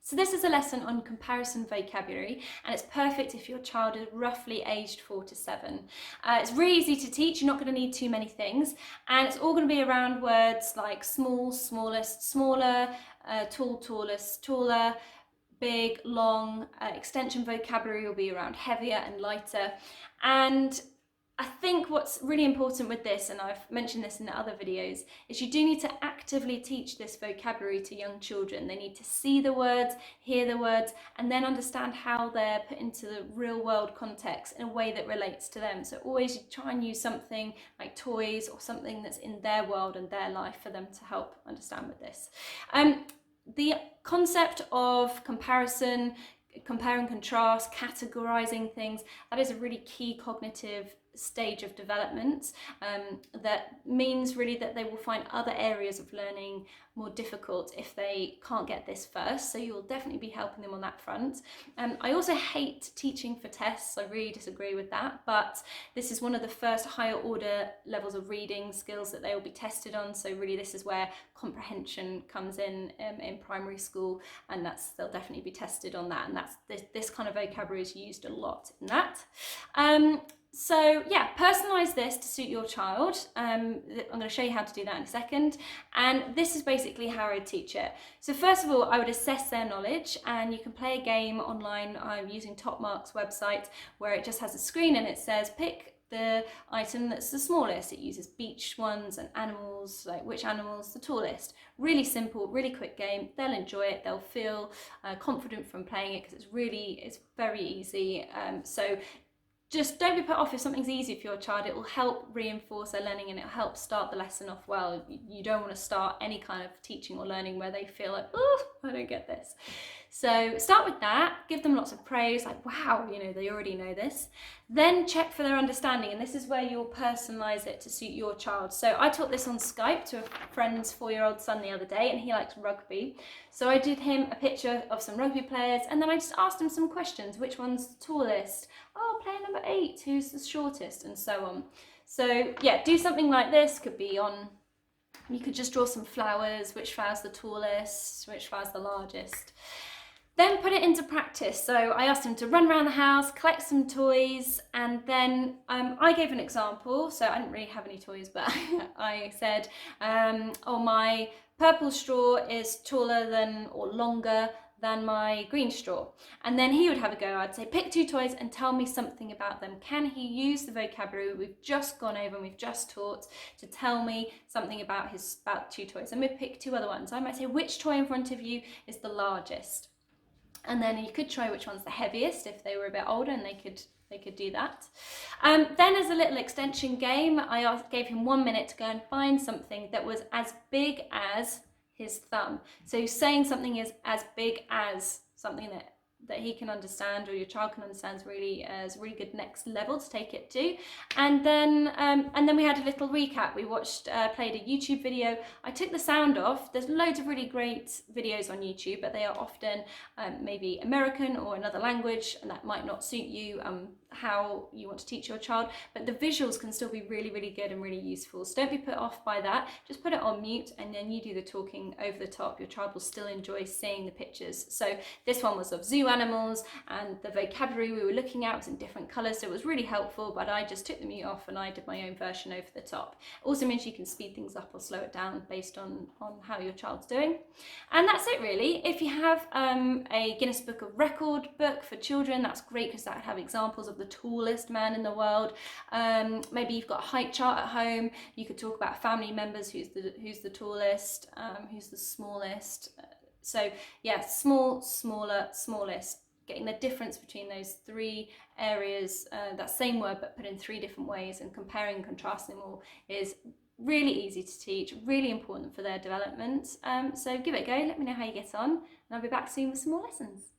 So this is a lesson on comparison vocabulary, and it's perfect if your child is roughly aged 4 to 7. It's really easy to teach, you're not going to need too many things, and it's all going to be around words like small, smallest, smaller, tall, tallest, taller, big, long. Extension vocabulary will be around heavier and lighter. And I think what's really important with this, and I've mentioned this in the other videos, is you do need to actively teach this vocabulary to young children. They need to see the words, hear the words, and then understand how they're put into the real world context in a way that relates to them. So always try and use something like toys or something that's in their world and their life for them to help understand with this. The concept of comparison, compare and contrast, categorising things, that is a really key cognitive stage of development that means really that they will find other areas of learning more difficult if they can't get this first, so you'll definitely be helping them on that front. I also hate teaching for tests, I really disagree with that, but this is one of the first higher order levels of reading skills that they will be tested on, so really this is where comprehension comes in primary school, and they'll definitely be tested on that, and that's this kind of vocabulary is used a lot in that. So yeah, personalise this to suit your child. I'm going to show you how to do that in a second, and this is basically how I teach it. So first of all, I would assess their knowledge, and you can play a game online. I'm using Topmark's website where it just has a screen and it says pick the item that's the smallest. It uses beach ones and animals, like which animal's the tallest. Really simple, really quick game. They'll enjoy it, they'll feel confident from playing it because it's very easy. So just don't be put off if something's easy for your child. It will help reinforce their learning and it'll help start the lesson off well. You don't want to start any kind of teaching or learning where they feel like, oh, I don't get this. So start with that, give them lots of praise, like, wow, they already know this. Then check for their understanding, and this is where you'll personalise it to suit your child. So I taught this on Skype to a friend's 4-year-old son the other day, and he likes rugby. So I did him a picture of some rugby players, and then I just asked him some questions. Which one's the tallest? Oh, player number 8, who's the shortest? And so on. So yeah, do something like this. Could be on, you could just draw some flowers. Which flower's the tallest? Which flower's the largest? Then put it into practice. So I asked him to run around the house, collect some toys, and then I gave an example. So I didn't really have any toys, but I said, oh, my purple straw is taller than or longer than my green straw. And then he would have a go. I'd say, pick 2 toys and tell me something about them. Can he use the vocabulary we've just gone over and we've just taught to tell me something about 2 toys? And we'd pick 2 other ones. I might say, which toy in front of you is the largest? And then you could try which one's the heaviest if they were a bit older, and they could do that. Then as a little extension game, I gave him 1 minute to go and find something that was as big as his thumb. So saying something is as big as something that he can understand or your child can understand is really good next level to take it to. And then we had a little recap. We played a YouTube video. I took the sound off. There's loads of really great videos on YouTube, but they are often maybe American or another language, and that might not suit you how you want to teach your child, but the visuals can still be really, really good and really useful. So don't be put off by that. Just put it on mute and then you do the talking over the top. Your child will still enjoy seeing the pictures. So this one was of zoo animals, and the vocabulary we were looking at was in different colours, so it was really helpful, but I just took the mute off and I did my own version over the top. It also means you can speed things up or slow it down based on how your child's doing. And that's it really. If you have a Guinness Book of Record book for children, that's great because that would have examples of the tallest man in the world. Maybe you've got a height chart at home. You could talk about family members, who's the tallest, who's the smallest. So yeah, small, smaller, smallest. Getting the difference between those 3 areas, that same word but put in 3 different ways, and comparing and contrasting them all is really easy to teach, really important for their development. So give it a go, let me know how you get on, and I'll be back soon with some more lessons.